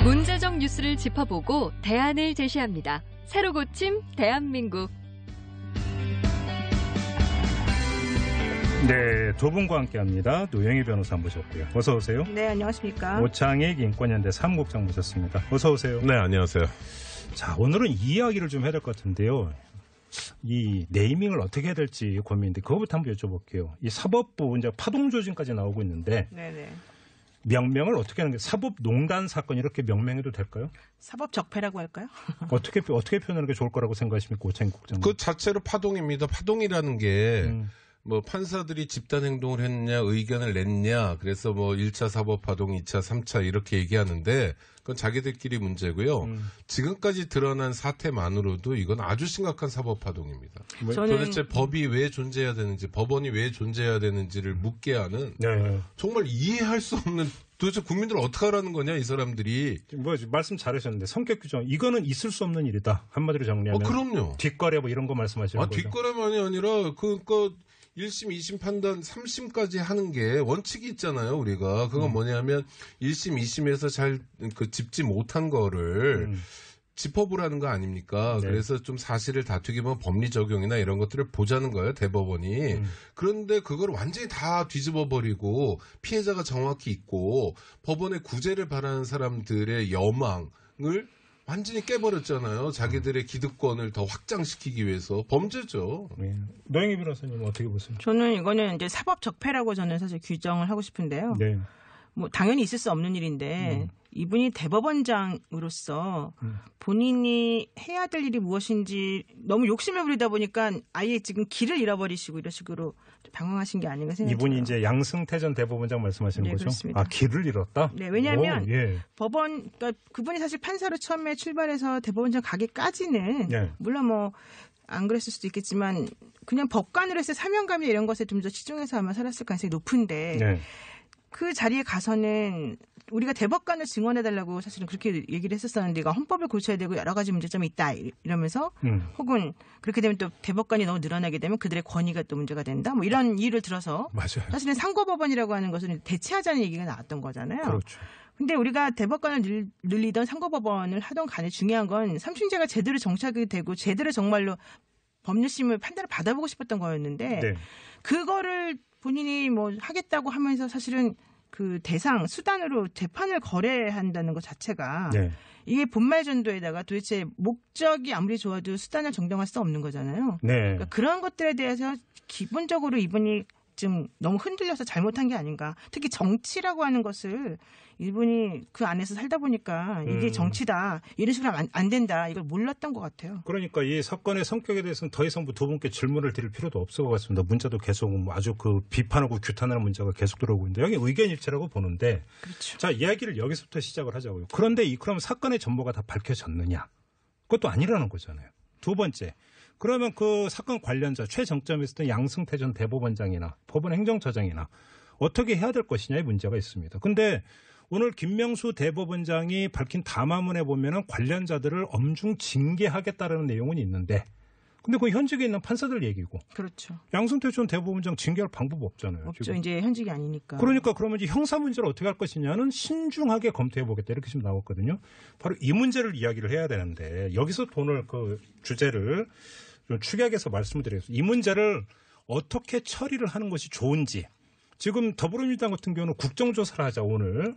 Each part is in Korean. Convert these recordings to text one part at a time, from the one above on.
문제적 뉴스를 짚어보고 대안을 제시합니다. 새로 고침 대한민국. 네, 두 분과 함께합니다. 노영희 변호사 모셨고요. 어서 오세요. 네, 안녕하십니까. 오창익 인권연대 사무국장 모셨습니다. 어서 오세요. 네, 안녕하세요. 자, 오늘은 이 이야기를 좀 해야 될 것 같은데요. 이 네이밍을 어떻게 해야 될지 고민인데 그거부터 한번 여쭤볼게요. 이 사법부 이제 파동조짐까지 나오고 있는데 네네. 명명을 어떻게 하는 게 사법농단 사건 이렇게 명명해도 될까요? 사법적폐라고 할까요? 어떻게 표현하는 게 좋을 거라고 생각하십니까, 오창익 국장님? 그 자체로 파동입니다. 파동이라는 게 뭐 판사들이 집단 행동을 했냐, 의견을 냈냐, 그래서 뭐 1차 사법파동, 2차, 3차 이렇게 얘기하는데 그건 자기들끼리 문제고요. 지금까지 드러난 사태만으로도 이건 아주 심각한 사법파동입니다. 도대체 법이 왜 존재해야 되는지, 법원이 왜 존재해야 되는지를 묻게 하는 정말 이해할 수 없는, 도대체 국민들 어떻게 하라는 거냐, 이 사람들이. 뭐 말씀 잘하셨는데 성격 규정 이거는 있을 수 없는 일이다. 한마디로 정리하면. 그럼요. 뒷거래 뭐 이런 거 말씀하시는 거죠. 뒷거래만이 아니라 그러니까 1심, 2심 판단, 3심까지 하는 게 원칙이 있잖아요, 우리가. 그건 뭐냐면 1심, 2심에서 잘 짚지 못한 거를 짚어보라는 거 아닙니까? 네. 그래서 좀 사실을 다투기 보면 법리 적용이나 이런 것들을 보자는 거예요, 대법원이. 그런데 그걸 완전히 다 뒤집어버리고 피해자가 정확히 있고 법원의 구제를 바라는 사람들의 여망을 완전히 깨버렸잖아요. 자기들의 기득권을 더 확장시키기 위해서. 범죄죠. 네. 노영희 변호사님 어떻게 보세요? 저는 이거는 이제 사법적폐라고 저는 사실 규정을 하고 싶은데요. 네. 뭐 당연히 있을 수 없는 일인데 이분이 대법원장으로서 본인이 해야 될 일이 무엇인지 너무 욕심을 부리다 보니까 아예 지금 길을 잃어버리시고 이런 식으로 방황하신 게 아닌가 생각해요. 이분이 이제 양승태 전 대법원장 말씀하시는 거죠? 그렇습니다. 아, 길을 잃었다? 네, 왜냐하면 법원, 그러니까 그분이 사실 판사로 처음에 출발해서 대법원장 가기까지는 물론 뭐 안 그랬을 수도 있겠지만 그냥 법관으로 해서 사명감이 이런 것에 좀 더 치중해서 아마 살았을 가능성이 높은데 그 자리에 가서는 우리가 대법관을 증언해달라고 사실은 그렇게 얘기를 했었었는데 이거 헌법을 고쳐야 되고 여러 가지 문제점이 있다 이러면서 혹은 그렇게 되면 또 대법관이 너무 늘어나게 되면 그들의 권위가 또 문제가 된다 뭐 이런 이유를 들어서 맞아요. 사실은 상고법원이라고 하는 것은 대체하자는 얘기가 나왔던 거잖아요. 그렇죠. 근데 우리가 대법관을 늘리던 상고법원을 하던 간에 중요한 건 3심제가 제대로 정착이 되고 제대로 정말로 법률심을 판단을 받아보고 싶었던 거였는데 그거를 본인이 뭐 하겠다고 하면서 사실은 그 대상 수단으로 재판을 거래한다는 것 자체가 이게 본말 전도에다가 도대체 목적이 아무리 좋아도 수단을 정당할 수 없는 거잖아요. 그러니까 그런 것들에 대해서 기본적으로 이분이 좀 너무 흔들려서 잘못한 게 아닌가. 특히 정치라고 하는 것을 이분이 그 안에서 살다 보니까 이게 정치다. 이런 식으로 하면 안 된다. 이걸 몰랐던 것 같아요. 그러니까 이 사건의 성격에 대해서는 더 이상 두 분께 질문을 드릴 필요도 없을 것 같습니다. 문자도 계속 아주 그 비판하고 규탄하는 문자가 계속 들어오고 있는데 여기 의견 일치라고 보는데 그렇죠. 자, 이야기를 여기서부터 시작을 하자고요. 그런데 그럼 사건의 전모가 다 밝혀졌느냐? 그것도 아니라는 거잖아요. 두 번째. 그러면 그 사건 관련자 최정점에 있었던 양승태 전 대법원장이나 법원 행정처장이나 어떻게 해야 될 것이냐의 문제가 있습니다. 근데 오늘 김명수 대법원장이 밝힌 담화문에 보면은 관련자들을 엄중 징계하겠다라는 내용은 있는데 근데 그 현직에 있는 판사들 얘기고. 그렇죠. 양승태 전 대법원장 징계할 방법 없잖아요. 없죠. 지금. 이제 현직이 아니니까. 그러니까 그러면 이제 형사 문제를 어떻게 할 것이냐는 신중하게 검토해 보겠다 이렇게 지금 나왔거든요. 바로 이 문제를 이야기를 해야 되는데 여기서 오늘 그 주제를 좀 축약해서 말씀을 드리겠습니다. 이 문제를 어떻게 처리를 하는 것이 좋은지. 지금 더불어민주당 같은 경우는 국정조사를 하자 오늘.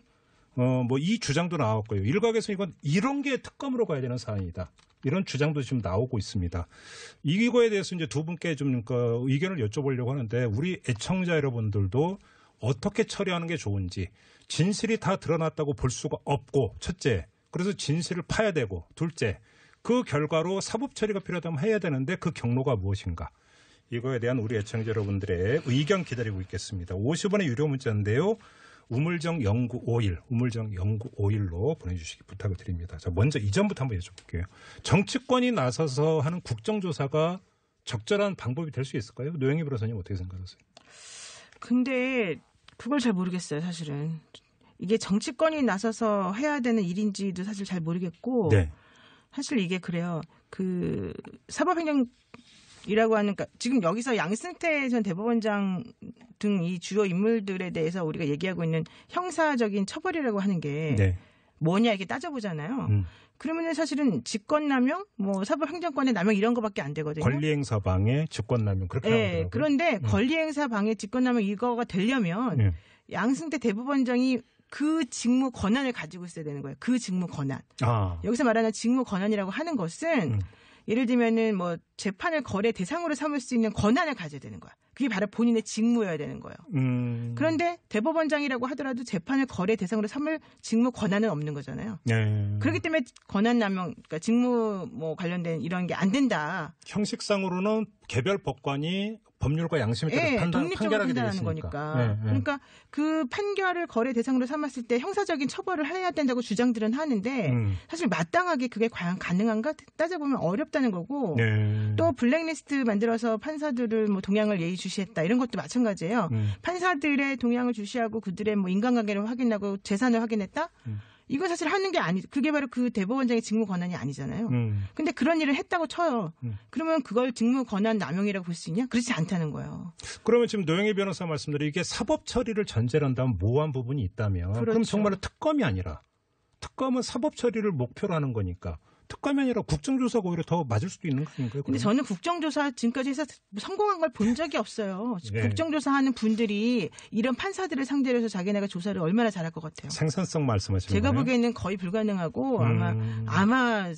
뭐 이 주장도 나왔고요. 일각에서 이건 이런 게 특검으로 가야 되는 사안이다. 이런 주장도 지금 나오고 있습니다. 이거에 대해서 이제 두 분께 좀 그 의견을 여쭤보려고 하는데 우리 애청자 여러분들도 어떻게 처리하는 게 좋은지 진실이 다 드러났다고 볼 수가 없고 첫째 그래서 진실을 파야 되고 둘째 그 결과로 사법 처리가 필요하다면 해야 되는데 그 경로가 무엇인가 이거에 대한 우리 애청자 여러분들의 의견 기다리고 있겠습니다. 50원의 유료 문자인데요. 우물정 0951, 우물정 0951로 보내주시기 부탁을 드립니다. 자, 먼저 이전부터 한번 여쭤볼게요. 정치권이 나서서 하는 국정조사가 적절한 방법이 될 수 있을까요? 노영희 변호사님 어떻게 생각하세요? 근데 그걸 잘 모르겠어요, 사실은. 이게 정치권이 나서서 해야 되는 일인지도 사실 잘 모르겠고 사실 이게 그래요. 그 사법행정이라고 하는 그러니까 지금 여기서 양승태 전 대법원장 등 이 주요 인물들에 대해서 우리가 얘기하고 있는 형사적인 처벌이라고 하는 게 뭐냐 이렇게 따져보잖아요. 그러면은 사실은 직권남용, 뭐 사법행정권의 남용 이런 거밖에 안 되거든요. 권리행사 방해, 직권남용 그렇게 나오더라고요. 그런데 권리행사 방해, 직권남용 이거가 되려면 양승태 대법원장이 그 직무 권한을 가지고 있어야 되는 거예요. 그 직무 권한. 여기서 말하는 직무 권한이라고 하는 것은 예를 들면은 뭐 재판을 거래 대상으로 삼을 수 있는 권한을 가져야 되는 거야. 그게 바로 본인의 직무여야 되는 거예요. 그런데 대법원장이라고 하더라도 재판을 거래 대상으로 삼을 직무 권한은 없는 거잖아요. 그렇기 때문에 권한 남용, 그러니까 직무 뭐 관련된 이런 게 안 된다. 형식상으로는 개별 법관이 법률과 양심에 따라 독립적으로 판결하게 되어 판단하는 있으니까. 거니까. 그러니까 그 판결을 거래 대상으로 삼았을 때 형사적인 처벌을 해야 된다고 주장들은 하는데 사실 마땅하게 그게 과연 가능한가 따져보면 어렵다는 거고 또 블랙리스트 만들어서 판사들을 뭐 동향을 예의주시했다 이런 것도 마찬가지예요. 판사들의 동향을 주시하고 그들의 뭐 인간관계를 확인하고 재산을 확인했다? 이건 사실 하는 게 그게 바로 그 대법원장의 직무 권한이 아니잖아요. 근데 그런 일을 했다고 쳐요. 그러면 그걸 직무 권한 남용이라고 볼 수 있냐? 그렇지 않다는 거예요. 그러면 지금 노영희 변호사 말씀대로 이게 사법 처리를 전제로 한다면 모호한 부분이 있다면 그럼 정말로 특검이 아니라 특검은 사법 처리를 목표로 하는 거니까 특검이 아니라 국정조사가 오히려 더 맞을 수도 있는 거 아닌가요? 근데 저는 국정조사 지금까지 해서 성공한 걸 본 적이 없어요. 국정조사하는 분들이 이런 판사들을 상대로 해서 자기네가 조사를 얼마나 잘할 것 같아요. 생산성 말씀하시는 제가 거예요? 보기에는 거의 불가능하고 아마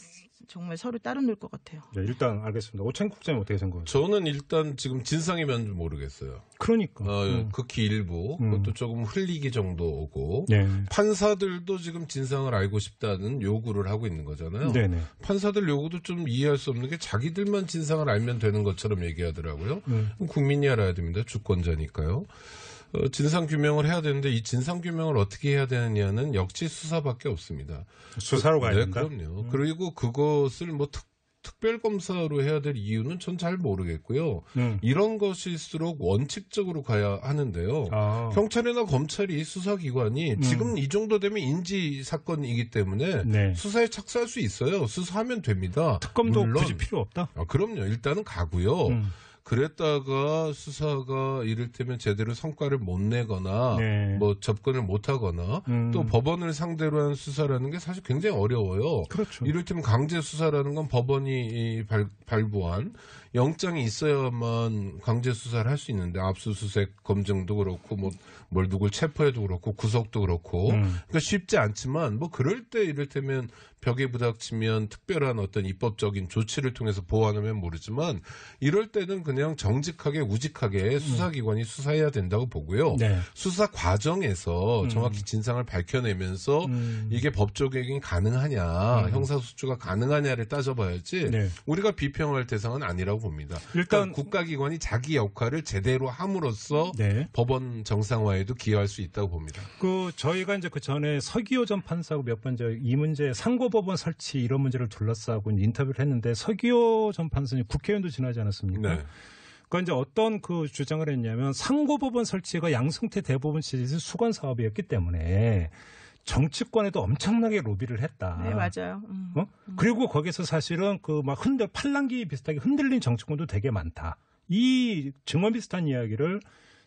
정말 서로 따로 놀 것 같아요. 네, 일단 알겠습니다. 오창국 국장님 어떻게 생각하세요? 저는 일단 지금 진상이 뭔지 모르겠어요. 그러니까. 극히 일부, 그것도 조금 흘리기 정도고, 네. 판사들도 지금 진상을 알고 싶다는 요구를 하고 있는 거잖아요. 네네. 판사들 요구도 좀 이해할 수 없는 게 자기들만 진상을 알면 되는 것처럼 얘기하더라고요. 국민이 알아야 됩니다. 주권자니까요. 진상 규명을 해야 되는데 이 진상 규명을 어떻게 해야 되느냐는 역시 수사밖에 없습니다. 수사로 가야 된다? 그럼요. 그리고 그것을 뭐 특별검사로 해야 될 이유는 전 잘 모르겠고요. 이런 것일수록 원칙적으로 가야 하는데요. 경찰이나 검찰이 수사기관이 지금 이 정도 되면 인지사건이기 때문에 수사에 착수할 수 있어요. 수사하면 됩니다. 특검도 물론, 굳이 필요 없다? 그럼요. 일단은 가고요. 그랬다가 수사가 이를테면 제대로 성과를 못 내거나 뭐 접근을 못 하거나 또 법원을 상대로 한 수사라는 게 사실 굉장히 어려워요. 그렇죠. 이를테면 강제 수사라는 건 법원이 발부한 영장이 있어야만 강제 수사를 할 수 있는데 압수수색 검증도 그렇고 뭘 누굴 체포해도 그렇고 구속도 그렇고 그러니까 쉽지 않지만 뭐 그럴 때 이를테면 벽에 부닥치면 특별한 어떤 입법적인 조치를 통해서 보완하면 모르지만 이럴 때는 그냥 정직하게 우직하게 수사기관이 수사해야 된다고 보고요. 수사 과정에서 정확히 진상을 밝혀내면서 이게 법조격이 가능하냐 형사소추가 가능하냐를 따져봐야지 우리가 비평할 대상은 아니라고 봅니다. 일단 그러니까 국가기관이 자기 역할을 제대로 함으로써 법원 정상화에도 기여할 수 있다고 봅니다. 저희가 이제 그 전에 서기호 전 판사하고 몇 번 이 문제 상고법원 설치 이런 문제를 둘러싸고 인터뷰를 했는데 서기호 전 판사님 국회의원도 지나지 않았습니까? 그러니까 이제 어떤 그 주장을 했냐면 상고법원 설치가 양승태 대법원 시리즈 수건 사업이었기 때문에 정치권에도 엄청나게 로비를 했다. 네, 맞아요. 그리고 거기서 사실은 그 막 팔랑귀 비슷하게 흔들린 정치권도 되게 많다. 이 증언 비슷한 이야기를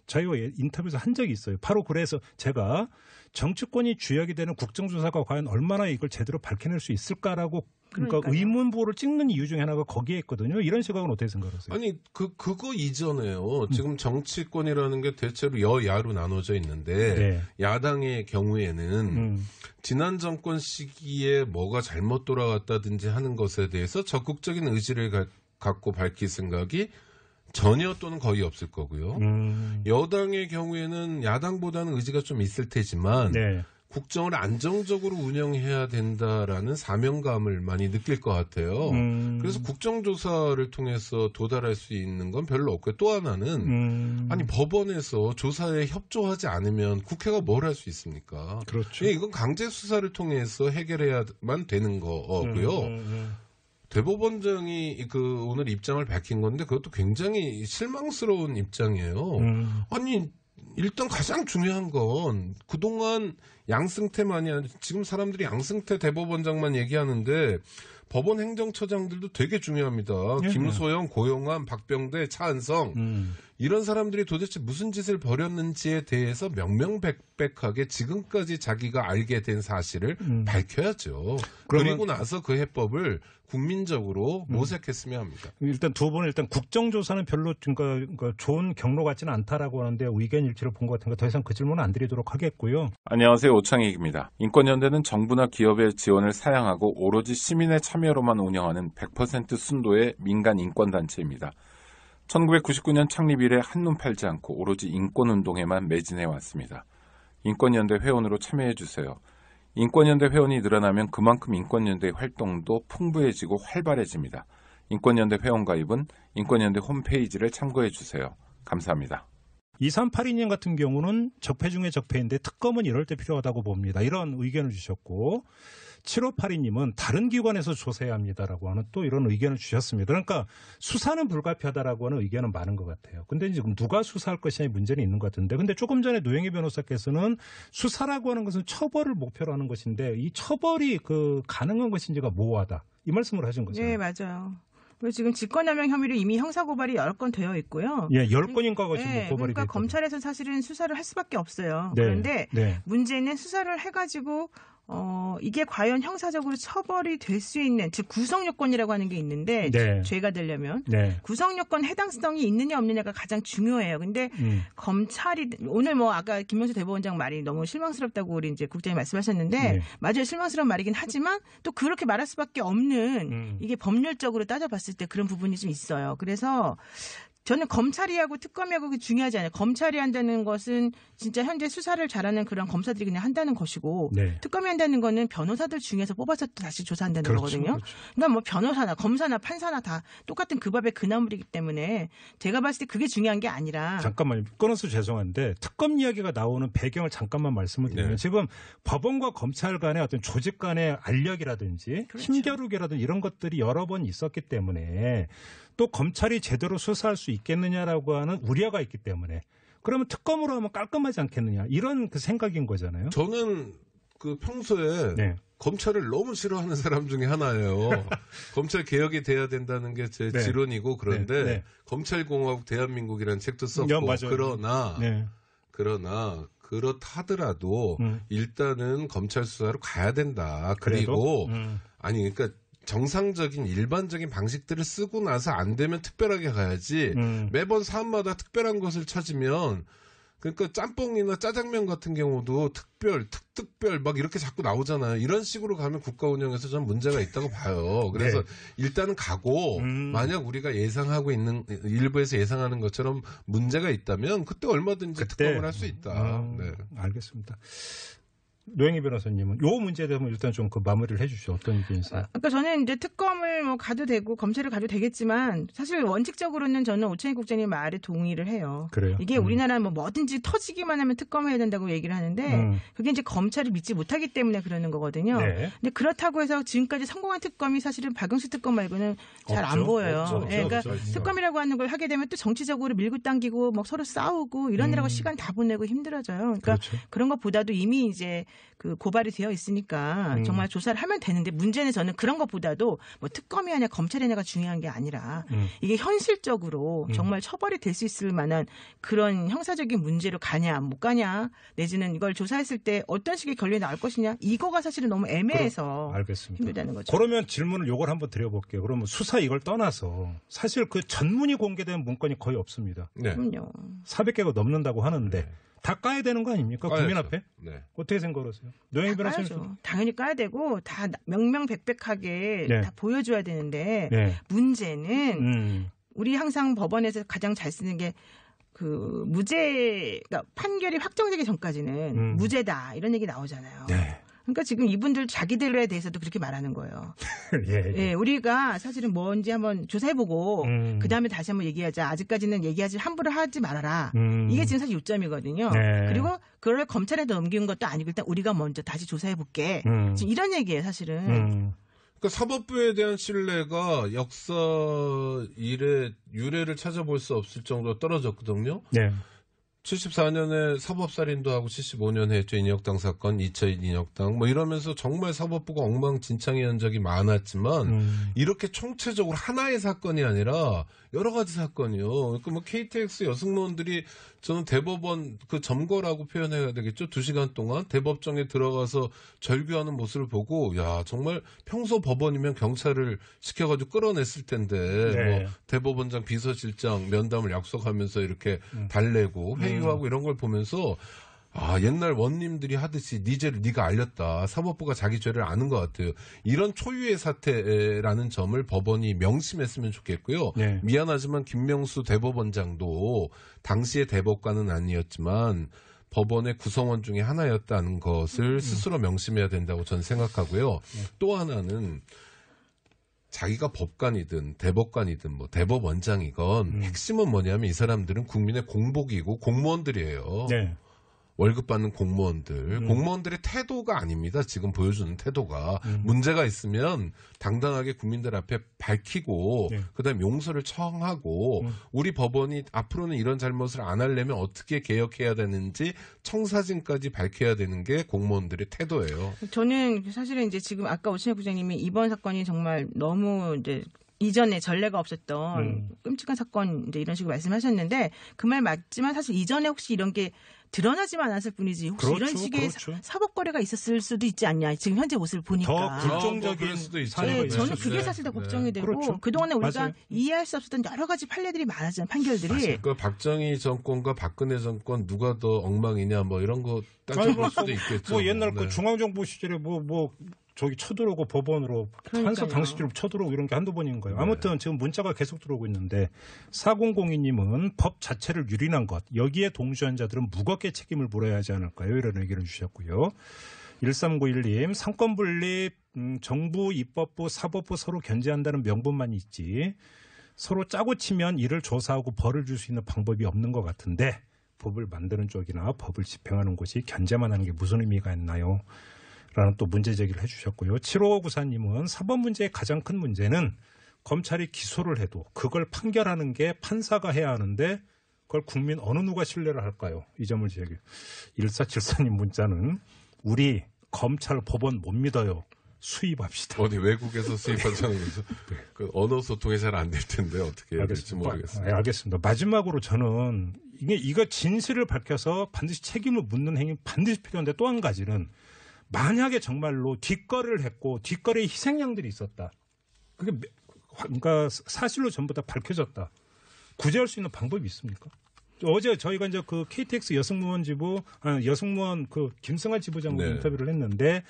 저희가 인터뷰에서 한 적이 있어요. 바로 그래서 제가 정치권이 주역이 되는 국정조사가 과연 얼마나 이걸 제대로 밝혀낼 수 있을까라고 그러니까 의문부호를 찍는 이유 중에 하나가 거기에 있거든요. 이런 시각은 어떻게 생각하세요? 아니 그거 이전에요. 지금 정치권이라는 게 대체로 여야로 나눠져 있는데 야당의 경우에는 지난 정권 시기에 뭐가 잘못 돌아갔다든지 하는 것에 대해서 적극적인 의지를 갖고 밝힐 생각이 전혀 또는 거의 없을 거고요. 여당의 경우에는 야당보다는 의지가 좀 있을 테지만 국정을 안정적으로 운영해야 된다라는 사명감을 많이 느낄 것 같아요. 그래서 국정조사를 통해서 도달할 수 있는 건 별로 없고요. 또 하나는 아니 법원에서 조사에 협조하지 않으면 국회가 뭘 할 수 있습니까? 그렇죠. 이건 강제 수사를 통해서 해결해야만 되는 거고요. 대법원장이 오늘 입장을 밝힌 건데 그것도 굉장히 실망스러운 입장이에요. 아니 일단 가장 중요한 건 그동안 양승태만이 아니라 지금 사람들이 양승태 대법원장만 얘기하는데 법원 행정처장들도 되게 중요합니다. 예. 김소영, 고용환, 박병대, 차은성 이런 사람들이 도대체 무슨 짓을 벌였는지에 대해서 명명백백하게 지금까지 자기가 알게 된 사실을 밝혀야죠. 그리고 나서 그 해법을 국민적으로 모색했으면 합니다. 일단 두 분은 일단 국정조사는 별로 그러니까 좋은 경로 같지는 않다라고 하는데 의견 일치를 본 것 같으니까 더 이상 그 질문은 안 드리도록 하겠고요. 안녕하세요. 오창익입니다. 인권연대는 정부나 기업의 지원을 사양하고 오로지 시민의 참여로만 운영하는 100% 순도의 민간 인권단체입니다. 1999년 창립 이래 한눈 팔지 않고 오로지 인권운동에만 매진해왔습니다. 인권연대 회원으로 참여해주세요. 인권연대 회원이 늘어나면 그만큼 인권연대의 활동도 풍부해지고 활발해집니다. 인권연대 회원 가입은 인권연대 홈페이지를 참고해주세요. 감사합니다. 2382님 같은 경우는 적폐 중에 적폐인데 특검은 이럴 때 필요하다고 봅니다. 이런 의견을 주셨고 7582님은 다른 기관에서 조사해야 합니다라고 하는 또 이런 의견을 주셨습니다. 그러니까 수사는 불가피하다라고 하는 의견은 많은 것 같아요. 근데 지금 누가 수사할 것이냐의 문제는 있는 것 같은데 근데 조금 전에 노영희 변호사께서는 수사라고 하는 것은 처벌을 목표로 하는 것인데 이 처벌이 가능한 것인지가 모호하다. 이 말씀을 하신 거죠. 네, 맞아요. 그리고 지금 직권남용 혐의로 이미 형사고발이 10건 되어 있고요. 예, 10건인가가 지금 네, 고발이 그러니까 됐거든요. 검찰에서 사실은 수사를 할 수밖에 없어요. 네, 그런데 네. 문제는 수사를 해가지고 이게 과연 형사적으로 처벌이 될 수 있는, 즉 구성요건이라고 하는 게 있는데 네. 죄가 되려면 네. 구성요건 해당성이 있느냐 없느냐가 가장 중요해요. 근데 검찰이 오늘 아까 김명수 대법원장 말이 너무 실망스럽다고 우리 이제 국장님 말씀하셨는데 네. 맞아요, 실망스러운 말이긴 하지만 또 그렇게 말할 수밖에 없는 이게 법률적으로 따져봤을 때 그런 부분이 좀 있어요. 그래서 저는 검찰이 하고 특검이 하고 그게 중요하지 않아요. 검찰이 한다는 것은 진짜 현재 수사를 잘하는 그런 검사들이 그냥 한다는 것이고 네. 특검이 한다는 거는 변호사들 중에서 뽑아서 또 다시 조사한다는 그렇죠, 거거든요. 그렇죠. 그러니까 변호사나 검사나 판사나 다 똑같은 그 밥의 그 나물이기 때문에 제가 봤을 때 그게 중요한 게 아니라. 잠깐만요. 끊어서 죄송한데 특검 이야기가 나오는 배경을 잠깐만 말씀을 드리면 네. 지금 법원과 검찰 간의 어떤 조직 간의 알력이라든지 그렇죠. 힘겨루기라든지 이런 것들이 여러 번 있었기 때문에 또 검찰이 제대로 수사할 수 있겠느냐라고 하는 우려가 있기 때문에 그러면 특검으로 하면 깔끔하지 않겠느냐 이런 생각인 거잖아요. 저는 평소에 네. 검찰을 너무 싫어하는 사람 중에 하나예요. 검찰 개혁이 돼야 된다는 게 제 네. 지론이고 그런데 네. 검찰공화국 대한민국이라는 책도 썼고 맞아요. 그러나 그렇다더라도 일단은 검찰 수사로 가야 된다. 그리고 그러니까 정상적인 일반적인 방식들을 쓰고 나서 안 되면 특별하게 가야지 매번 사안마다 특별한 것을 찾으면 그러니까 짬뽕이나 짜장면 같은 경우도 특별, 특특별 막 이렇게 자꾸 나오잖아요. 이런 식으로 가면 국가 운영에서 좀 문제가 있다고 봐요. 그래서 네. 일단은 가고 만약 우리가 예상하고 있는 일부에서 예상하는 것처럼 문제가 있다면 그때 얼마든지 특검을 할 수 있다. 네. 알겠습니다. 노영희 변호사님은 요 문제에 대해서 일단 좀 마무리를 해주시죠. 어떤 의견이세요? 그러니까 저는 이제 특검을 가도 되고 검찰을 가도 되겠지만 사실 원칙적으로는 저는 오창익 국장님 말에 동의를 해요. 그래요? 이게 우리나라는 뭐든지 터지기만 하면 특검을 해야 된다고 얘기를 하는데 그게 이제 검찰을 믿지 못하기 때문에 그러는 거거든요. 네. 근데 그렇다고 해서 지금까지 성공한 특검이 사실은 박영수 특검 말고는 잘 안 없죠. 보여요. 없죠. 그러니까 없죠. 특검이라고 하는 걸 하게 되면 또 정치적으로 밀고 당기고 서로 싸우고 이러느라고 시간 다 보내고 힘들어져요. 그러니까 그렇죠. 그런 것보다도 이미 이제 고발이 되어 있으니까 정말 조사를 하면 되는데 문제는 저는 그런 것보다도 특검이 아니라 검찰이냐가 중요한 게 아니라 이게 현실적으로 정말 처벌이 될 수 있을 만한 그런 형사적인 문제로 가냐 못 가냐 내지는 이걸 조사했을 때 어떤 식의 결론이 나올 것이냐 이거가 사실은 너무 애매해서 알겠습니다. 힘들다는 거죠. 그러면 질문을 요걸 한번 드려볼게요. 그러면 수사 이걸 떠나서 사실 전문이 공개된 문건이 거의 없습니다. 네. 그럼요. 400개가 넘는다고 하는데 다 까야 되는 거 아닙니까? 까야죠. 국민 앞에? 네. 어떻게 생각하세요? 노영희 변호사님. 까야죠. 당연히 까야 되고 다 명명백백하게 네. 다 보여줘야 되는데 네. 문제는 우리 항상 법원에서 가장 잘 쓰는 게 무죄가 판결이 확정되기 전까지는 무죄다 이런 얘기 나오잖아요. 네. 그러니까 지금 이분들 자기들에 대해서도 그렇게 말하는 거예요. 예. 우리가 사실은 뭔지 한번 조사해보고 그 다음에 다시 한번 얘기하자. 아직까지는 얘기하지 함부로 하지 말아라. 이게 지금 사실 요점이거든요. 네. 그리고 그걸 검찰에 넘기는 것도 아니고 일단 우리가 먼저 다시 조사해볼게. 지금 이런 얘기예요, 사실은. 그러니까 사법부에 대한 신뢰가 역사 이래 유례를 찾아볼 수 없을 정도로 떨어졌거든요. 네. 74년에 사법살인도 하고 75년에 했죠. 인혁당 사건, 2차 인혁당 뭐 이러면서 정말 사법부가 엉망진창의 흔적이 많았지만 이렇게 총체적으로 하나의 사건이 아니라 여러 가지 사건이요. 그러니까 뭐 KTX 여승무원들이 저는 대법원 그 점거라고 표현해야 되겠죠. 2시간 동안 대법정에 들어가서 절규하는 모습을 보고 야 정말 평소 법원이면 경찰을 시켜가지고 끌어냈을 텐데 네. 뭐 대법원장 비서실장 면담을 약속하면서 이렇게 달래고 회유하고 이런 걸 보면서 아 옛날 원님들이 하듯이 네 죄를 네가 알렸다. 사법부가 자기 죄를 아는 것 같아요. 이런 초유의 사태라는 점을 법원이 명심했으면 좋겠고요. 네. 미안하지만 김명수 대법원장도 당시의 대법관은 아니었지만 법원의 구성원 중에 하나였다는 것을 스스로 명심해야 된다고 저는 생각하고요. 또 하나는 자기가 법관이든 대법관이든 뭐 대법원장이건 핵심은 뭐냐면 이 사람들은 국민의 공복이고 공무원들이에요. 네. 월급 받는 공무원들. 공무원들의 태도가 아닙니다. 지금 보여주는 태도가. 문제가 있으면 당당하게 국민들 앞에 밝히고 네. 그다음에 용서를 청하고 우리 법원이 앞으로는 이런 잘못을 안 하려면 어떻게 개혁해야 되는지 청사진까지 밝혀야 되는 게 공무원들의 태도예요. 저는 사실은 이제 지금 아까 오신혁 부장님이 이번 사건이 정말 너무 이제 이전에 전례가 없었던 끔찍한 사건 이제 이런 식으로 말씀하셨는데 그 말 맞지만 사실 이전에 혹시 이런 게 드러나지만 않았을 뿐이지 혹시 그렇죠, 이런 식의 그렇죠. 사법거래가 있었을 수도 있지 않냐 지금 현재 모습을 보니까 더 불종적인 그럴 수도 있죠. 사례가 네, 저는 있을 그게 수 사실 더 네. 걱정이 되고 그렇죠. 그동안에 우리가 맞아요. 이해할 수 없었던 여러 가지 판례들이 많았잖아요. 판결들이. 그 박정희 정권과 박근혜 정권 누가 더 엉망이냐 뭐 이런 거 따져볼 수도 있겠죠. 뭐 옛날 네. 그 중앙정부 시절에 뭐 저기 쳐들어오고 법원으로 그러니까요. 한석 강식으로 쳐들어오고 이런 게 한두 번인 거예요. 네. 아무튼 지금 문자가 계속 들어오고 있는데 4002님은 법 자체를 유린한 것 여기에 동조한 자들은 무겁게 책임을 물어야 하지 않을까요? 이런 의견을 주셨고요. 1391님 상권 분립 정부, 입법부, 사법부 서로 견제한다는 명분만 있지 서로 짜고 치면 이를 조사하고 벌을 줄 수 있는 방법이 없는 것 같은데 법을 만드는 쪽이나 법을 집행하는 곳이 견제만 하는 게 무슨 의미가 있나요? 라는 또 문제 제기를 해주셨고요. 7594님은 사법 문제의 가장 큰 문제는 검찰이 기소를 해도 그걸 판결하는 게 판사가 해야 하는데 그걸 국민 어느 누가 신뢰를 할까요? 이 점을 제기. 1474님 문자는 우리 검찰 법원 못 믿어요. 수입합시다. 어디 외국에서 수입하자는 거죠. 그 언어 소통이 잘 안 될 텐데 어떻게 해야 될지 모르겠어요. 알겠습니다. 마지막으로 저는 이거 진실을 밝혀서 반드시 책임을 묻는 행위 반드시 필요한데 또 한 가지는 만약에 정말로 뒷거래를 했고 뒷거래에 희생양들이 있었다. 그러니까 사실로 전부 다 밝혀졌다. 구제할 수 있는 방법이 있습니까? 어제 저희가 이제 그 KTX 여승무원 그 김승환 지부장과 네. 인터뷰를 했는데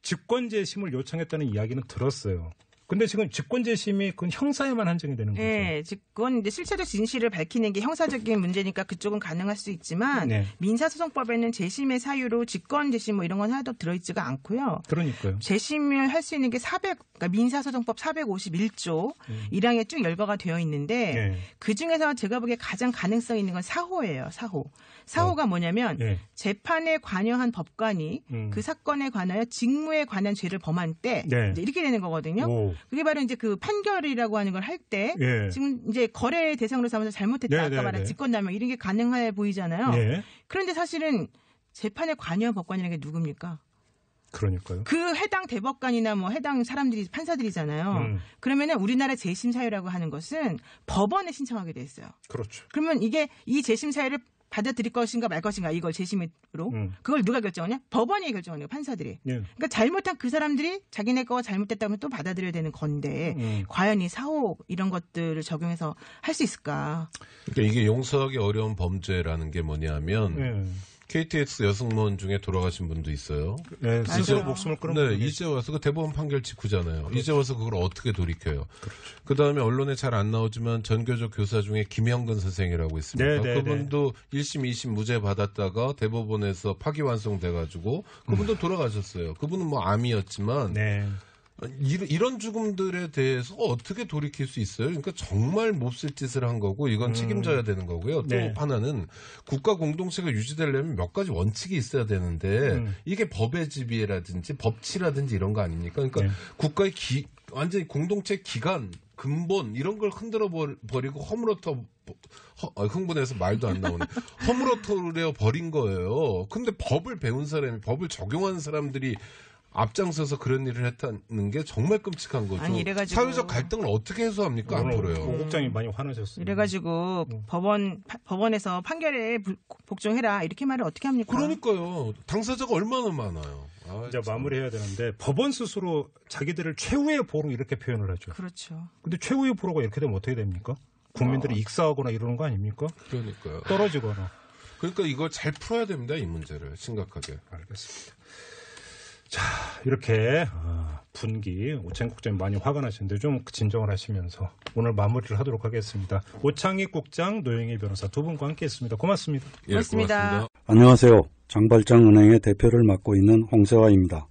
직권재심을 요청했다는 이야기는 들었어요. 근데 지금 직권재심이 그건 형사에만 한정이 되는 거죠. 네, 그건 이제 실체적 진실을 밝히는 게 형사적인 문제니까 그쪽은 가능할 수 있지만 네. 민사소송법에는 재심의 사유로 직권재심 뭐 이런 건 하나도 들어있지가 않고요. 그러니까요. 재심을 할 수 있는 게 그러니까 민사소송법 451조 1항에 쭉 열거가 되어 있는데 네. 그 중에서 제가 보기에 가장 가능성 있는 건 사호예요. 사호가 뭐냐면 네. 재판에 관여한 법관이 그 사건에 관하여 직무에 관한 죄를 범한 때 네. 이제 이렇게 되는 거거든요. 오. 그게 바로 이제 그 판결이라고 하는 걸 할 때 예. 지금 이제 거래 대상으로 삼아서 잘못했다 네, 아까 네, 말한 네. 직권남용 이런 게 가능해 보이잖아요. 네. 그런데 사실은 재판에 관여한 법관이라는 게 누굽니까? 그러니까요. 그 해당 대법관이나 뭐 해당 사람들이 판사들이잖아요. 그러면은 우리나라 재심 사유라고 하는 것은 법원에 신청하게 돼 있어요. 그렇죠. 그러면 이게 이 재심 사유를 받아들일 것인가 말 것인가 이걸 재심으로 그걸 누가 결정하냐? 법원이 결정하는 거예요. 판사들이. 예. 그러니까 잘못한 그 사람들이 자기네 거가 잘못됐다면 또 받아들여야 되는 건데 과연 이 사호 이런 것들을 적용해서 할 수 있을까? 그러니까 이게 용서하기 어려운 범죄라는 게 뭐냐면 예. KTX 여승무원 중에 돌아가신 분도 있어요. 네, 스스로 맞아요. 목숨을 끊은 네, 분이 이제 와서 그 대법원 판결 직후잖아요. 이제 와서 그걸 어떻게 돌이켜요? 그 다음에 언론에 잘 안 나오지만 전교조 교사 중에 김영근 선생이라고 있습니다. 네, 네, 그분도 1심, 2심 무죄 받았다가 대법원에서 파기환송돼가지고 그분도 돌아가셨어요. 그분은 뭐 암이었지만 네. 이런 죽음들에 대해서 어떻게 돌이킬 수 있어요? 그러니까 정말 몹쓸 짓을 한 거고 이건 책임져야 되는 거고요. 또 네. 하나는 국가 공동체가 유지되려면 몇 가지 원칙이 있어야 되는데 이게 법의 지비라든지 법치라든지 이런 거 아닙니까? 그러니까 네. 국가의 완전히 공동체 기관 근본 이런 걸 흔들어 버리고 흥분해서 말도 안 나오네. 허물어뜨려 버린 거예요. 근데 법을 배운 사람이, 법을 적용하는 사람들이 앞장서서 그런 일을 했다는 게 정말 끔찍한 거죠. 아니, 이래가지고 사회적 갈등을 어떻게 해소합니까? 앞으로요. 오 국장이 많이 화나셨어요. 이래가지고 법원에서 판결에 복종해라 이렇게 말을 어떻게 합니까? 그러니까요. 당사자가 얼마나 많아요. 이제 마무리해야 되는데 법원 스스로 자기들을 최후의 보로 이렇게 표현을 하죠. 그렇죠. 근데 최후의 보로가 이렇게 되면 어떻게 됩니까? 국민들이 익사하거나 이러는 거 아닙니까? 그러니까요. 떨어지거나. 그러니까 이걸 잘 풀어야 됩니다. 이 문제를 심각하게. 알겠습니다. 자, 이렇게 분기 오창익 국장님 많이 화가 나시는데 좀 진정을 하시면서 오늘 마무리를 하도록 하겠습니다. 오창익 국장, 노영희 변호사 두 분과 함께했습니다. 고맙습니다. 예, 고맙습니다. 안녕하세요. 장발장은행의 대표를 맡고 있는 홍세화입니다.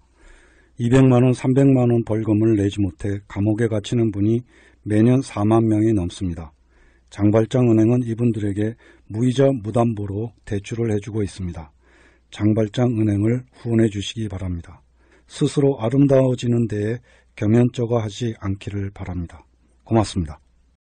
200만 원, 300만 원 벌금을 내지 못해 감옥에 갇히는 분이 매년 4만 명이 넘습니다. 장발장은행은 이분들에게 무이자 무담보로 대출을 해주고 있습니다. 장발장은행을 후원해 주시기 바랍니다. 스스로 아름다워지는 데에 경연쩍어 하지 않기를 바랍니다. 고맙습니다.